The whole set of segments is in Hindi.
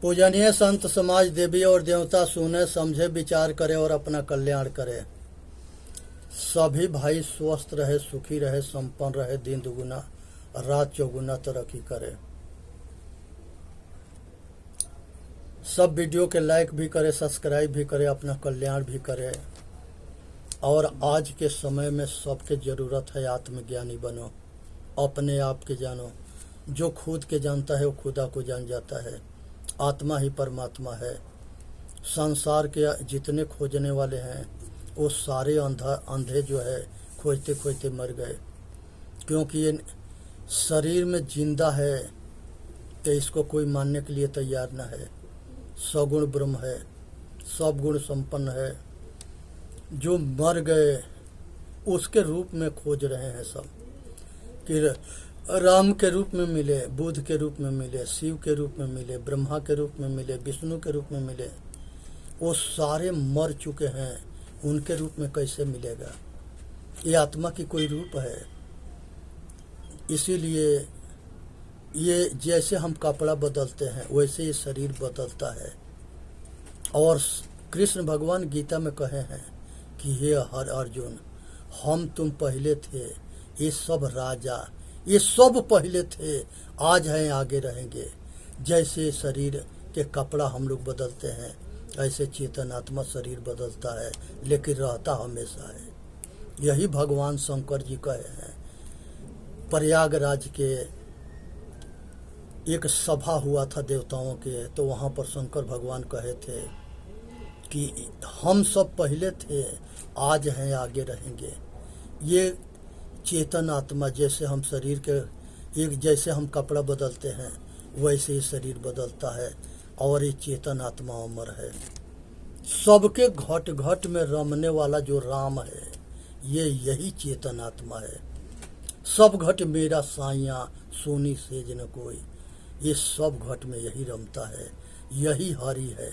पूजनीय संत समाज, देवी और देवता सुने, समझे, विचार करे और अपना कल्याण करे। सभी भाई स्वस्थ रहे, सुखी रहे, संपन्न रहे, दिन दुगुना रात चौगुना तरक्की करे। सब वीडियो के लाइक भी करे, सब्सक्राइब भी करे, अपना कल्याण भी करे। और आज के समय में सबके जरूरत है आत्मज्ञानी बनो, अपने आप के जानो। जो खुद के जानता है वो खुदा को जान जाता है। आत्मा ही परमात्मा है। संसार के जितने खोजने वाले हैं वो सारे अंधे जो है खोजते खोजते मर गए, क्योंकि ये शरीर में जिंदा है तो इसको कोई मानने के लिए तैयार न है। सगुण ब्रह्म है, सब गुण संपन्न है। जो मर गए उसके रूप में खोज रहे हैं सब, कि राम के रूप में मिले, बुद्ध के रूप में मिले, शिव के रूप में मिले, ब्रह्मा के रूप में मिले, विष्णु के रूप में मिले। वो सारे मर चुके हैं, उनके रूप में कैसे मिलेगा? ये आत्मा की कोई रूप है। इसीलिए ये जैसे हम कपड़ा बदलते हैं वैसे ये शरीर बदलता है। और कृष्ण भगवान गीता में कहे हैं कि हे हर अर्जुन, हम तुम पहले थे, ये सब राजा, ये सब पहले थे, आज हैं, आगे रहेंगे। जैसे शरीर के कपड़ा हम लोग बदलते हैं ऐसे चेतन आत्मा शरीर बदलता है, लेकिन रहता हमेशा है। यही भगवान शंकर जी कहे हैं। प्रयागराज के एक सभा हुआ था देवताओं के, तो वहाँ पर शंकर भगवान कहे थे कि हम सब पहले थे, आज हैं, आगे रहेंगे। ये चेतन आत्मा, जैसे हम शरीर के एक जैसे हम कपड़ा बदलते हैं वैसे ही शरीर बदलता है। और ये चेतन आत्मा अमर है। सबके घट घट में रमने वाला जो राम है, ये यही चेतन आत्मा है। सब घट मेरा साइया, सोनी सेज न कोई। ये सब घट में यही रमता है। यही हरि है,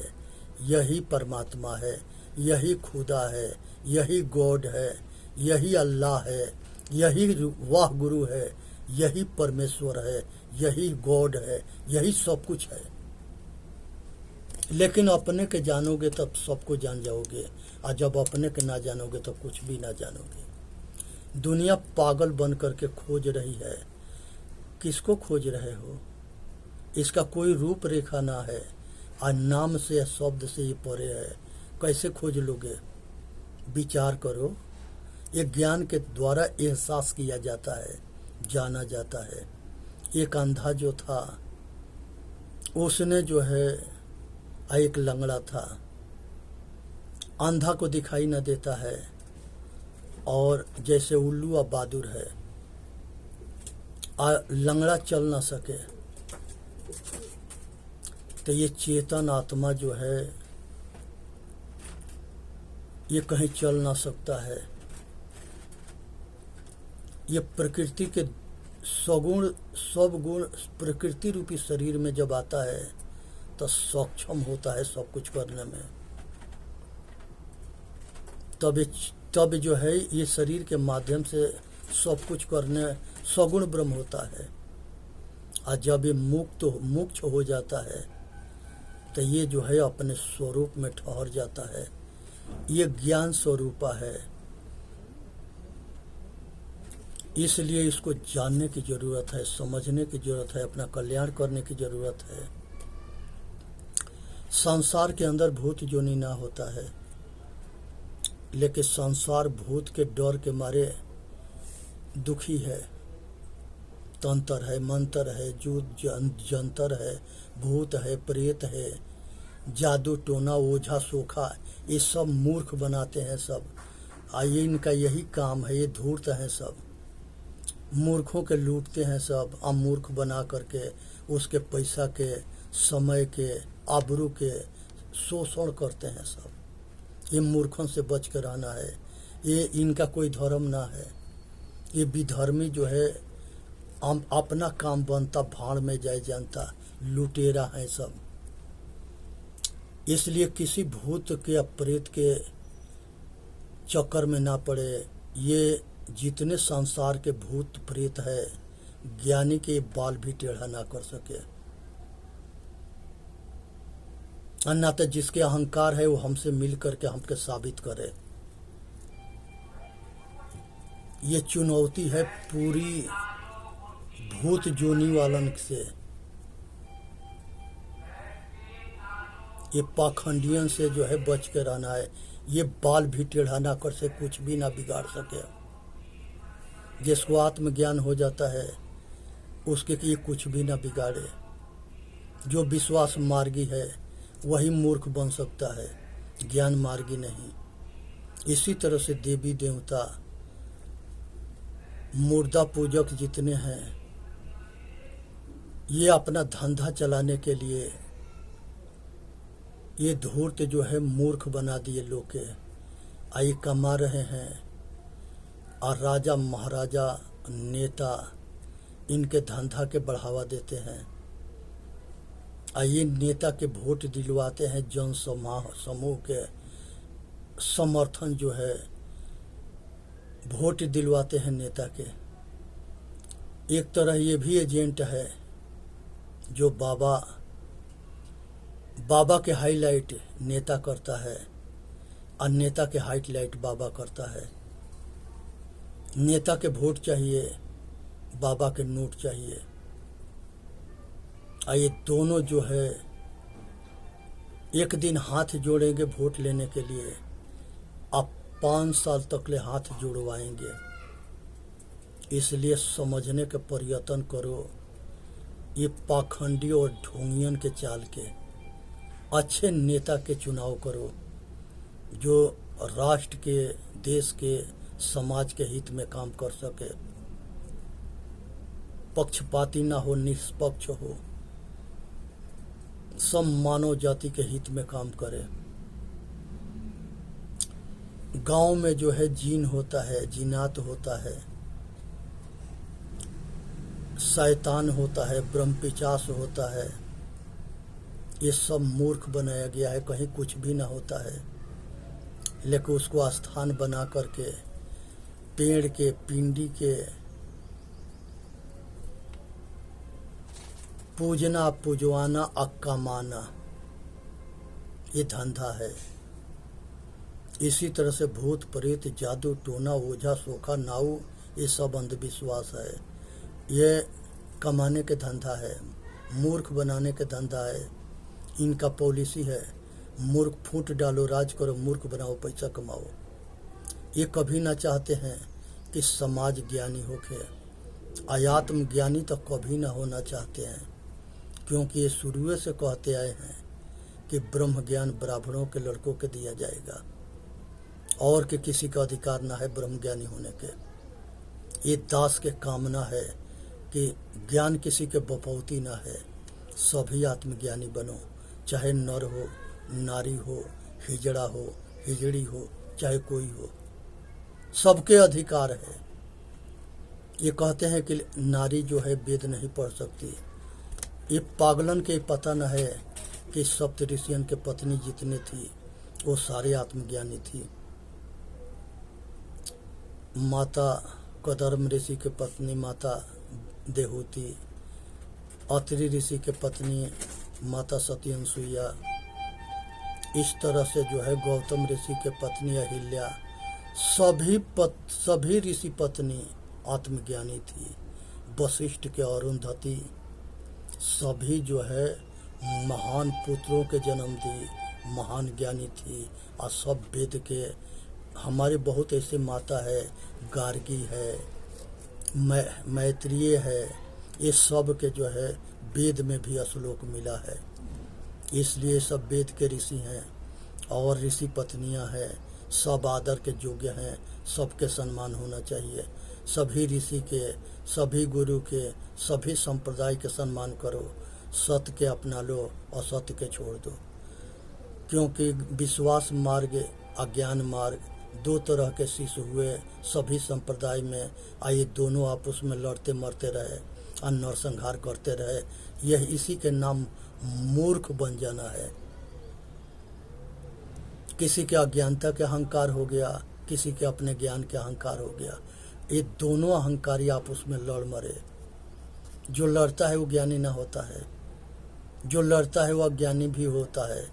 यही परमात्मा है, यही खुदा है, यही गॉड है, यही अल्लाह है, यही वाह गुरु है, यही परमेश्वर है, यही गॉड है, यही सब कुछ है। लेकिन अपने के जानोगे तब सबको जान जाओगे, और जब अपने के ना जानोगे तो कुछ भी ना जानोगे। दुनिया पागल बन करके खोज रही है। किसको खोज रहे हो? इसका कोई रूप रेखा ना है, और नाम से शब्द से ये परे है। कैसे खोज लोगे? विचार करो। ये ज्ञान के द्वारा एहसास किया जाता है, जाना जाता है। एक अंधा जो था उसने जो है, एक लंगड़ा था, अंधा को दिखाई न देता है और जैसे उल्लू और बहादुर है, लंगड़ा चल ना सके। तो ये चेतन आत्मा जो है ये कहीं चल ना सकता है। ये प्रकृति के सगुण सब गुण प्रकृति रूपी शरीर में जब आता है तो सक्षम होता है सब कुछ करने में। तब जो है ये शरीर के माध्यम से सब कुछ करने सगुण ब्रह्म होता है। और जब ये मुक्त हो जाता है तो ये जो है अपने स्वरूप में ठहर जाता है। ये ज्ञान स्वरूपा है। इसलिए इसको जानने की जरूरत है, समझने की जरूरत है, अपना कल्याण करने की जरूरत है। संसार के अंदर भूत जोनी ना होता है, लेकिन संसार भूत के डर के मारे दुखी है। तंत्र है, मंत्र है, जंतर है, भूत है, प्रेत है, जादू टोना ओझा सोखा, ये सब मूर्ख बनाते हैं सब। आइए, इनका यही काम है। ये धूर्त हैं सब, मूर्खों के लूटते हैं सब। अमूर्ख बना करके उसके पैसा के, समय के, आबरू के शोषण करते हैं सब। ये मूर्खों से बच कर रहना है। ये इनका कोई धर्म ना है। ये विधर्मी जो है अपना काम बनता भाड़ में जाए जानता, लुटेरा है सब। इसलिए किसी भूत के प्रेत के चक्कर में ना पड़े। ये जितने संसार के भूत प्रेत है, ज्ञानी के बाल भी टेढ़ा ना कर सके। और ना तो जिसके अहंकार है वो हमसे मिल करके हमके साबित करे। ये चुनौती है पूरी भूत जोनी वालन से, ये पाखंडियन से जो है बच के रहना है। ये बाल भी टेढ़ा ना कर से कुछ भी ना बिगाड़ सके। जिसको आत्मज्ञान हो जाता है उसके ये कुछ भी ना बिगाड़े। जो विश्वास मार्गी है वही मूर्ख बन सकता है, ज्ञान मार्गी नहीं। इसी तरह से देवी देवता, मुर्दा पूजक जितने हैं, ये अपना धंधा चलाने के लिए ये धूर्त जो है मूर्ख बना दिए लोग के। आई कमा रहे हैं और राजा महाराजा नेता इनके धंधा के बढ़ावा देते हैं। ये नेता के वोट दिलवाते हैं, जन समूह के समर्थन जो है वोट दिलवाते हैं नेता के। एक तरह ये भी एजेंट है जो बाबा के हाईलाइट नेता करता है और नेता के हाईलाइट बाबा करता है। नेता के वोट चाहिए, बाबा के नोट चाहिए। ये दोनों जो है एक दिन हाथ जोड़ेंगे वोट लेने के लिए, आप 5 साल तक ले हाथ जुड़वाएंगे। इसलिए समझने का प्रयत्न करो ये पाखंडी और ढोंगियन के चाल के। अच्छे नेता के चुनाव करो जो राष्ट्र के, देश के, समाज के हित में काम कर सके, पक्षपाती ना हो, निष्पक्ष हो, सब मानव जाति के हित में काम करे। गांव में जो है जीन होता है, जिनात होता है, शैतान होता है, ब्रह्मपिशाच होता है, ये सब मूर्ख बनाया गया है। कहीं कुछ भी ना होता है, लेकिन उसको स्थान बना करके पेड़ के, पिंडी के पूजना, पुजवाना, अक्का माना, ये धंधा है। इसी तरह से भूत प्रेत, जादू टोना, ओझा सोखा, नाऊ, ये सब अंधविश्वास है। ये कमाने के धंधा है, मूर्ख बनाने के धंधा है। इनका पॉलिसी है मूर्ख फूट डालो, राज करो, मूर्ख बनाओ, पैसा कमाओ। ये कभी ना चाहते हैं कि समाज ज्ञानी होके। आत्म ज्ञानी तो कभी ना होना चाहते हैं, क्योंकि ये शुरू से कहते आए हैं कि ब्रह्म ज्ञान ब्राह्मणों के लड़कों के दिया जाएगा और कि किसी का अधिकार ना है ब्रह्म ज्ञानी होने के। ये दास के कामना है कि ज्ञान किसी के बपौती ना है। सभी आत्मज्ञानी बनो, चाहे नर हो, नारी हो, हिजड़ा हो, हिजड़ी हो, चाहे कोई हो, सबके अधिकार है। ये कहते हैं कि नारी जो है वेद नहीं पढ़ सकती। ये पागलन के पता न है कि सप्तऋषियन के पत्नी जितने थी वो सारे आत्मज्ञानी थी। माता कदर्म ऋषि के पत्नी माता देहूती, अत्रि ऋषि के पत्नी माता सती अनसुईया, इस तरह से जो है गौतम ऋषि के पत्नी अहिल्या, सभी ऋषि पत्नी आत्मज्ञानी थी। वशिष्ठ के अरुंधति, सभी जो है महान पुत्रों के जन्म दी, महान ज्ञानी थी। और सब वेद के, हमारे बहुत ऐसे माता है, गार्गी है, मैत्रेय है, ये सब के जो है वेद में भी श्लोक मिला है। इसलिए सब वेद के ऋषि हैं और ऋषि पत्नियां हैं, सब आदर के योग्य हैं, सबके सम्मान होना चाहिए। सभी ऋषि के, सभी गुरु के, सभी संप्रदाय के सम्मान करो। सत्य के अपना लो और सत्य के छोड़ दो, क्योंकि विश्वास मार्ग, अज्ञान मार्ग, दो तरह के शिष्य हुए सभी संप्रदाय में। आइए दोनों आपस में लड़ते मरते रहे और नरसंहार करते रहे। यह इसी के नाम मूर्ख बन जाना है। किसी के अज्ञानता के अहंकार हो गया, किसी के अपने ज्ञान के अहंकार हो गया। ये दोनों अहंकारी आपस में लड़ मरे। जो लड़ता है वो ज्ञानी ना होता है, जो लड़ता है वो अज्ञानी भी होता है।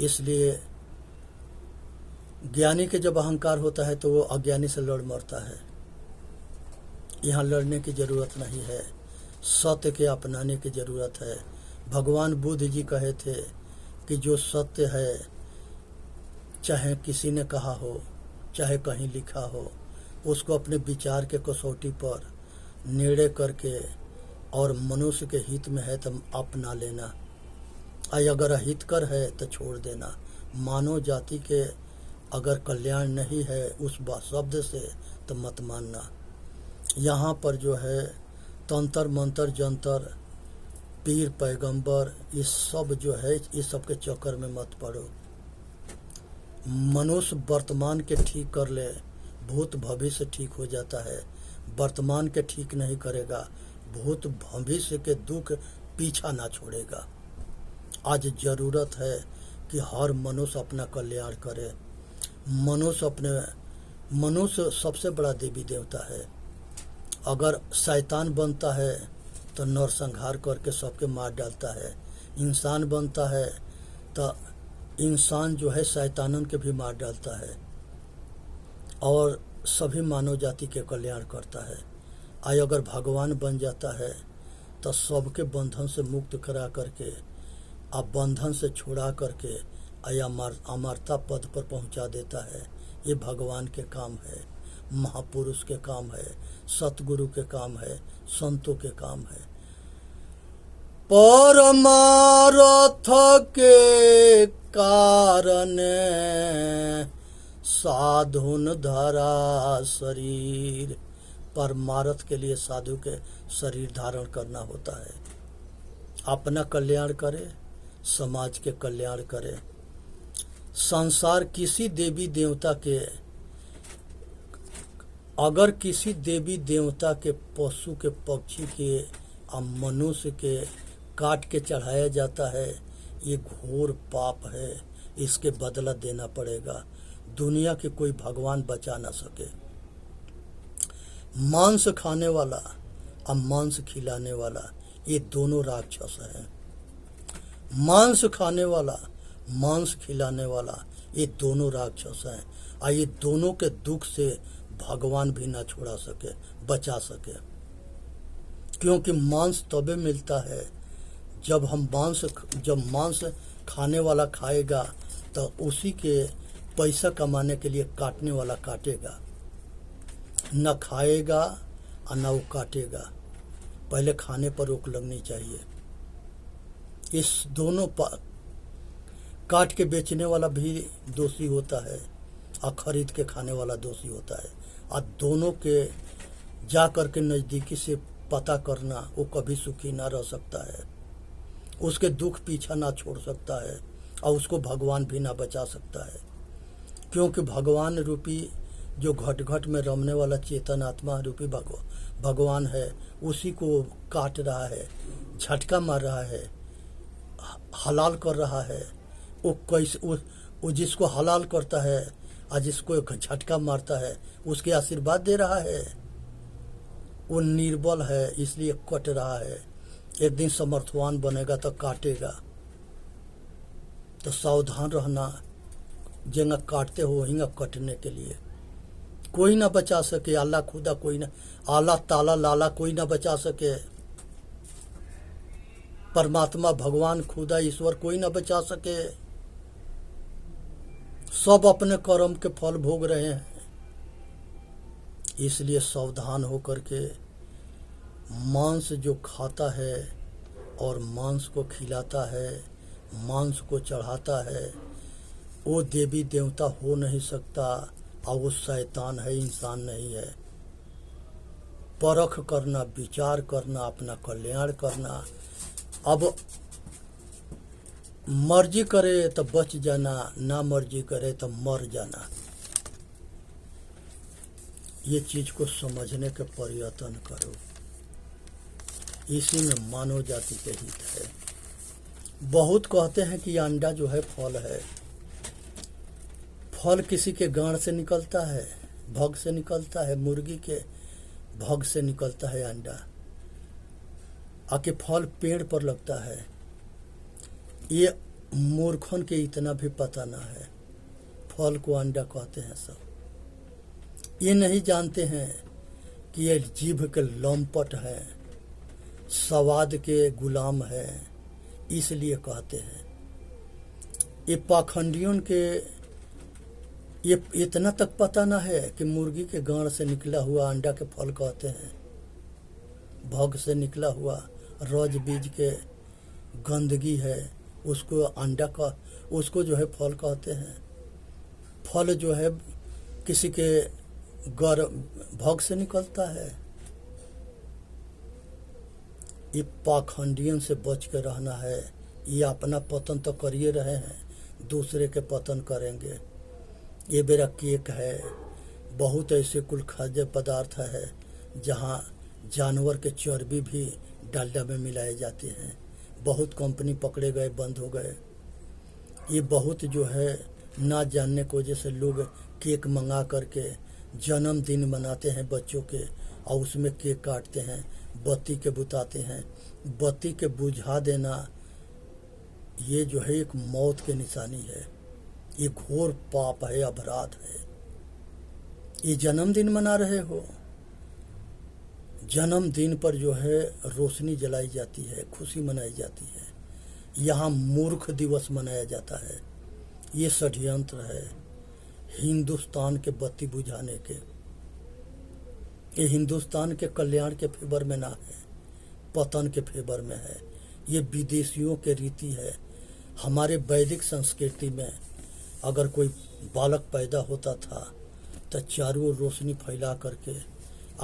इसलिए ज्ञानी के जब अहंकार होता है तो वो अज्ञानी से लड़ मरता है। यहाँ लड़ने की जरूरत नहीं है, सत्य के अपनाने की जरूरत है। भगवान बुद्ध जी कहे थे कि जो सत्य है, चाहे किसी ने कहा हो, चाहे कहीं लिखा हो, उसको अपने विचार के कसौटी पर निर्णय करके और मनुष्य के हित में है तो अपना लेना, अगर अहितकर है तो छोड़ देना। मानव जाति के अगर कल्याण नहीं है उस शब्द से तो मत मानना। यहाँ पर जो है तंत्र मंत्र जंतर पीर पैगंबर ये सब जो है इस सब के चक्कर में मत पड़ो। मनुष्य वर्तमान के ठीक कर ले, भूत भविष्य ठीक हो जाता है। वर्तमान के ठीक नहीं करेगा, भूत भविष्य के दुख पीछा ना छोड़ेगा। आज जरूरत है कि हर मनुष्य अपना कल्याण करे। मनुष्य सबसे बड़ा देवी देवता है। अगर शैतान बनता है तो नरसंहार करके सबके मार डालता है। इंसान बनता है तो इंसान जो है शैतानन के भी मार डालता है और सभी मानव जाति के कल्याण करता है। अगर भगवान बन जाता है तो सबके बंधन से मुक्त करा करके, अब बंधन से छुड़ा करके अमरता पद पर पहुंचा देता है। ये भगवान के काम है, महापुरुष के काम है, सतगुरु के काम है, संतों के काम है। परमार्थ के कारण साधुन धरा शरीर। परमार्थ के लिए साधु के शरीर धारण करना होता है। अपना कल्याण करे, समाज के कल्याण करे। संसार किसी देवी देवता के, अगर किसी देवी देवता के, पशु के, पक्षी के और मनुष्य के काट के चढ़ाया जाता है, ये घोर पाप है। इसके बदला देना पड़ेगा। दुनिया के कोई भगवान बचा ना सके। मांस खाने वाला और मांस खिलाने वाला ये दोनों राक्षस हैं। मांस खाने वाला, मांस खिलाने वाला ये दोनों राक्षस हैं और ये दोनों के दुख से भगवान भी ना छुड़ा सके, बचा सके। क्योंकि मांस तबे मिलता है जब मांस खाने वाला खाएगा तो उसी के पैसा कमाने के लिए काटने वाला काटेगा, न खाएगा और न वो काटेगा। पहले खाने पर रोक लगनी चाहिए। इस दोनों काट के बेचने वाला भी दोषी होता है और खरीद के खाने वाला दोषी होता है। और दोनों के जा कर के नज़दीकी से पता करना, वो कभी सुखी ना रह सकता है। उसके दुख पीछा ना छोड़ सकता है और उसको भगवान भी ना बचा सकता है। क्योंकि भगवान रूपी जो घट घट में रमने वाला चेतन आत्मा रूपी भगवान है, उसी को काट रहा है, झटका मार रहा है, हलाल कर रहा है। वो कैसे वो जिसको हलाल करता है और जिसको झटका मारता है उसके आशीर्वाद दे रहा है। वो निर्बल है इसलिए कट रहा है। एक दिन समर्थवान बनेगा तो काटेगा। तो सावधान रहना, जेंगा काटते हो हिंगा कटने के लिए। कोई ना बचा सके, अल्लाह खुदा कोई ना, आला ताला लाला कोई ना बचा सके। परमात्मा भगवान खुदा ईश्वर कोई ना बचा सके। सब अपने कर्म के फल भोग रहे हैं। इसलिए सावधान होकर के मांस जो खाता है और मांस को खिलाता है, मांस को चढ़ाता है, वो देवी देवता हो नहीं सकता और वो शैतान है, इंसान नहीं है। परख करना, विचार करना, अपना कल्याण करना। अब मर्जी करे तो बच जाना, ना मर्जी करे तो मर जाना। ये चीज को समझने के प्रयत्न करो। इसी में मानव जाति के हित है। बहुत कहते हैं कि अंडा जो है फल है। फल किसी के गांड से निकलता है, भग से निकलता है, मुर्गी के भग से निकलता है अंडा, आके फल पेड़ पर लगता है। ये मूर्खन के इतना भी पता ना है, फल को अंडा कहते हैं सब। ये नहीं जानते हैं कि ये जीभ के लंपट है, स्वाद के गुलाम है, इसलिए कहते हैं। ये पाखंडियों के ये इतना तक पता ना है कि मुर्गी के गांड से निकला हुआ अंडा के फल कहते हैं, भग से निकला हुआ रज बीज के गंदगी है, उसको अंडा का उसको जो है फल कहते हैं। फल जो है किसी के गर भग से निकलता है। ये पाखंडियन से बच के रहना है। ये अपना पतन तो करिए रहे हैं, दूसरे के पतन करेंगे। ये मेरा केक है, बहुत ऐसे कुल खाद्य पदार्थ है जहाँ जानवर के चर्बी भी डालडा में मिलाए जाते हैं। बहुत कंपनी पकड़े गए, बंद हो गए। ये बहुत जो है ना जानने की वजह से लोग केक मंगा करके जन्मदिन मनाते हैं बच्चों के, और उसमें केक काटते हैं, बत्ती के बुताते हैं। बत्ती के बुझा देना ये जो है एक मौत की निशानी है। ये घोर पाप है, अपराध है। ये जन्मदिन मना रहे हो, जन्मदिन पर जो है रोशनी जलाई जाती है, खुशी मनाई जाती है। यहाँ मूर्ख दिवस मनाया जाता है। ये षड्यंत्र है हिंदुस्तान के बत्ती बुझाने के। ये हिंदुस्तान के कल्याण के फेवर में ना है, पतन के फेवर में है। ये विदेशियों के रीति है। हमारे वैदिक संस्कृति में अगर कोई बालक पैदा होता था तो चारों ओर रोशनी फैला करके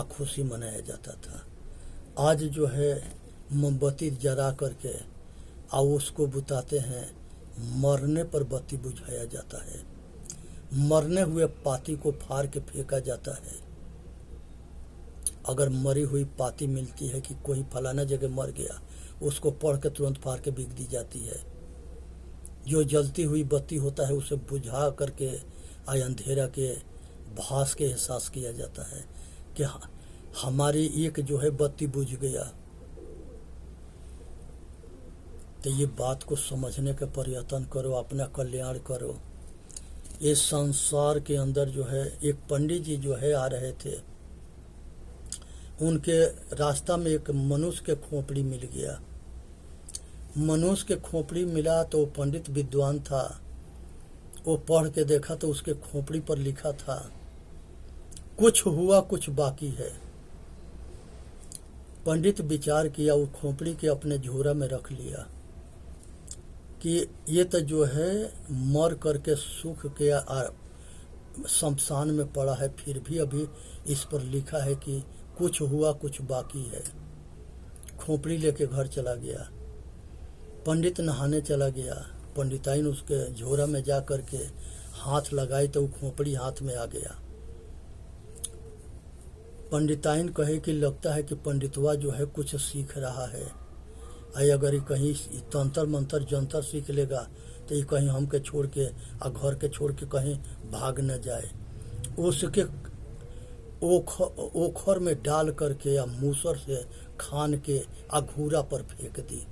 खुशी मनाया जाता था। आज जो है मोमबत्ती जला करके उसको बुताते हैं, मरने पर बत्ती बुझाया जाता है। मरने हुए पाती को फाड़ के फेंका जाता है। अगर मरी हुई पाती मिलती है कि कोई फलाना जगह मर गया, उसको पढ़ के तुरंत फाड़ के बिक दी जाती है। जो जलती हुई बत्ती होता है उसे बुझा करके अंधेरा के भास के एहसास किया जाता है कि हमारी एक जो है बत्ती बुझ गया। तो ये बात को समझने का प्रयत्न करो, अपना कल्याण करो। ये संसार के अंदर जो है एक पंडित जी जो है आ रहे थे, उनके रास्ता में एक मनुष्य के खोपड़ी मिल गया। मनुष्य के खोपड़ी मिला तो पंडित विद्वान था, वो पढ़ के देखा तो उसके खोपड़ी पर लिखा था, कुछ हुआ कुछ बाकी है। पंडित विचार किया, वो खोपड़ी के अपने झोरा में रख लिया कि ये तो जो है मर करके सूख के शमशान में पड़ा है, फिर भी अभी इस पर लिखा है कि कुछ हुआ कुछ बाकी है। खोपड़ी लेके घर चला गया। पंडित नहाने चला गया। पंडिताइन उसके झोरा में जा करके हाथ लगाई तो वो खोपड़ी हाथ में आ गया। पंडिताइन कहे कि लगता है कि पंडितवा जो है कुछ सीख रहा है। अगर कहीं तंत्र मंत्र जंतर सीख लेगा तो ये कहीं हमके छोड़ के घर के छोड़ के कहीं भाग न जाए। उसके ओखर में डाल करके या मूसर से खान के घूरा पर फेंक दी।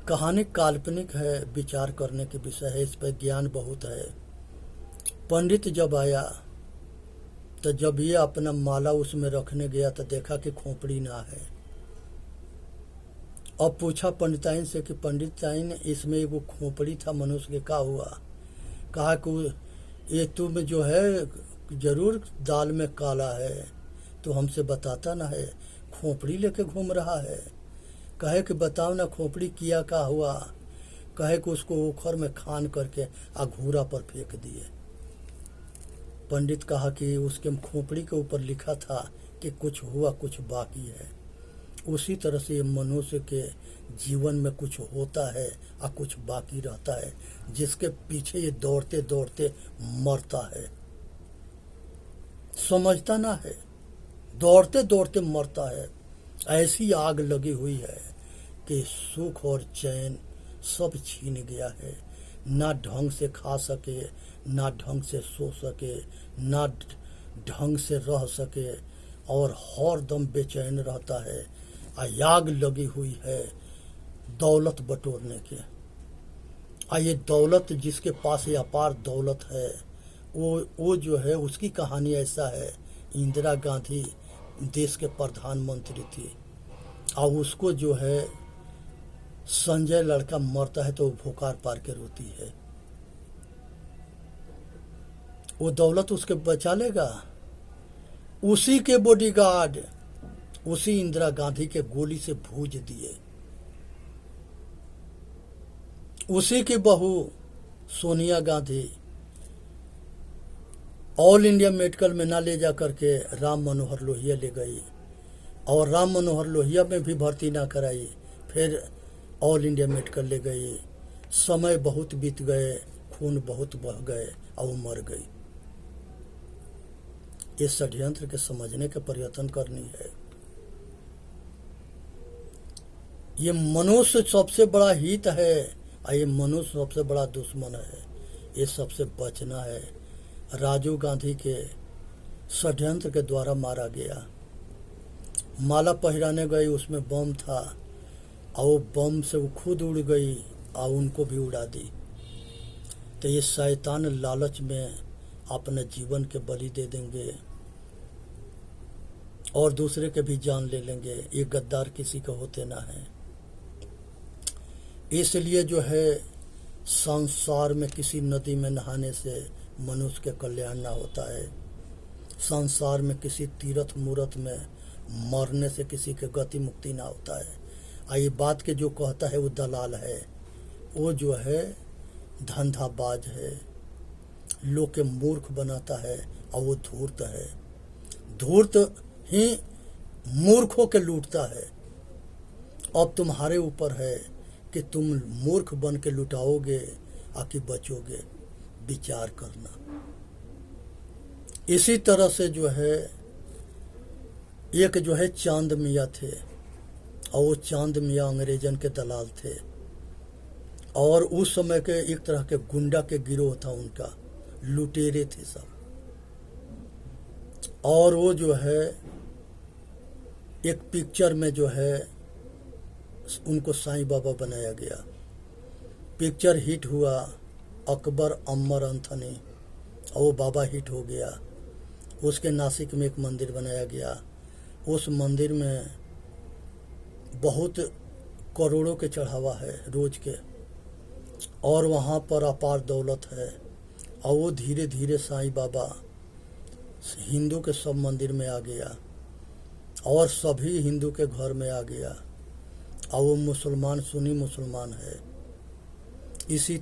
कहानी काल्पनिक है, विचार करने के विषय है, इस पर ज्ञान बहुत है। पंडित जब आया तो जब ये अपना माला उसमें रखने गया तो देखा कि खोपड़ी ना है। अब पूछा पंडिताइन से कि पंडिताइन इसमें वो खोपड़ी था मनुष्य के, क्या हुआ? कहा कि ये तुम जो है जरूर दाल में काला है, तो हमसे बताता ना है, खोपड़ी लेके घूम रहा है। कहे कि बताओ ना खोपड़ी किया क्या हुआ? कहे कि उसको ओखर में खान करके घूरा पर फेंक दिए। पंडित कहा कि उसके खोपड़ी के ऊपर लिखा था कि कुछ हुआ कुछ बाकी है। उसी तरह से मनुष्य के जीवन में कुछ होता है और कुछ बाकी रहता है, जिसके पीछे ये दौड़ते दौड़ते मरता है। समझता ना है, दौड़ते दौड़ते मरता है। ऐसी आग लगी हुई है कि सुख और चैन सब छीन गया है। ना ढंग से खा सके, ना ढंग से सो सके, ना ढंग से रह सके, और हर दम बेचैन रहता है। आग लगी हुई है। दौलत बटोरने के। ये दौलत जिसके पास ये अपार दौलत है, वो जो है उसकी कहानी ऐसा है, इंदिरा गांधी देश के प्रधानमंत्री थी और उसको जो है संजय लड़का मरता है तो वो भोकार पार के रोती है। वो दौलत उसके बचा लेगा? उसी के बॉडीगार्ड उसी इंदिरा गांधी के गोली से भूज दिए। उसी की बहू Sonia Gandhi all India medical में ना ले जा करके राम मनोहर लोहिया ले गई और राम मनोहर लोहिया में भी भर्ती ना कराई, फिर ऑल इंडिया मेडिकल ले गई। समय बहुत बीत गए, खून बहुत बह गए और वो मर गई। ये षड्यंत्र के समझने के प्रयत्न करनी है। ये मनुष्य सबसे बड़ा हित है और ये मनुष्य सबसे बड़ा दुश्मन है। ये सबसे बचना है। राजीव गांधी के षड्यंत्र के द्वारा मारा गया। माला पहराने गई, उसमें बम था और वो बम से वो खुद उड़ गई और उनको भी उड़ा दी। तो ये शैतान लालच में अपने जीवन के बलि दे देंगे और दूसरे के भी जान ले लेंगे। ये गद्दार किसी के होते ना हैं। इसलिए जो है संसार में किसी नदी में नहाने से मनुष्य के कल्याण ना होता है। संसार में किसी तीर्थ मूर्त में मरने से किसी के गति मुक्ति ना होता है। ये बात के जो कहता है वो दलाल है, वो जो है धंधाबाज है, लोग के मूर्ख बनाता है और वो धूर्त है। धूर्त ही मूर्खों के लूटता है। अब तुम्हारे ऊपर है कि तुम मूर्ख बन के लुटाओगे आकि बचोगे, विचार करना। इसी तरह से जो है एक जो है चांद मियाँ थे और वो चांद मियाँ अंग्रेजन के दलाल थे और उस समय के एक तरह के गुंडा के गिरोह था उनका, लुटेरे थे सब। और वो जो है एक पिक्चर में जो है उनको साईं बाबा बनाया गया। पिक्चर हिट हुआ, अकबर अमर अंथनी, और वो बाबा हिट हो गया। उसके नासिक में एक मंदिर बनाया गया। उस मंदिर में बहुत करोड़ों के चढ़ावा है रोज के और वहाँ पर अपार दौलत है। और वो धीरे धीरे साईं बाबा हिंदू के सब मंदिर में आ गया और सभी हिंदू के घर में आ गया और वो मुसलमान सुन्नी मुसलमान है। इसी